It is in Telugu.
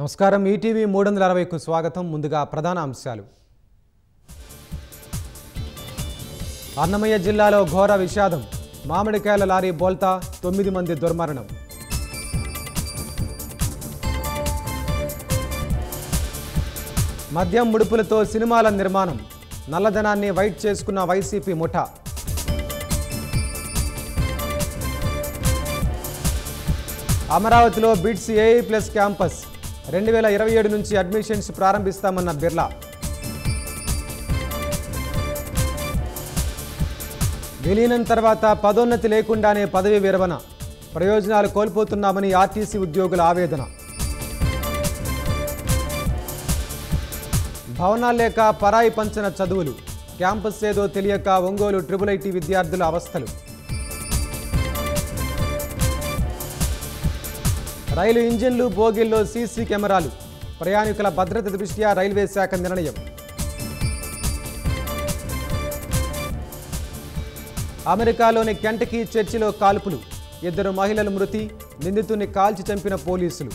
నమస్కారం ఈటీవీ 360కు స్వాగతం. ముందుగా ప్రధాన అంశాలు. అన్నమయ్య జిల్లాలో ఘోర విషాదం. మామిడికాయల లారీ బోల్తా 9 మంది దుర్మరణం. మద్యం ముడుపులతో సినిమాల నిర్మాణం. నల్లధనాన్ని వైట్ చేసుకున్న వైసీపీ ముఠా. అమరావతిలో బిట్స్ ఏఐ ప్లస్ క్యాంపస్ 2027 నుంచి అడ్మిషన్స్ ప్రారంభిస్తామన్న బిర్లా. విలీనం తర్వాత పదోన్నతి లేకుండానే పదవి విరమణ. ప్రయోజనాలు కోల్పోతున్నామని ఆర్టీసీ ఉద్యోగుల ఆవేదన. భవనాలు లేక పరాయి పంచన చదువులు. క్యాంపస్ ఏదో తెలియక ఒంగోలు IIIT విద్యార్థుల అవస్థలు. రైలు ఇంజిన్లు బోగిల్లో సీసీ కెమెరాలు. ప్రయాణికుల భద్రత దృష్ట్యా రైల్వే శాఖ నిర్ణయం. అమెరికాలోని కెంటకీ చర్చిలో కాల్పులు. 2 మహిళల మృతి. నిందితుడిని కాల్చి చంపిన పోలీసులు.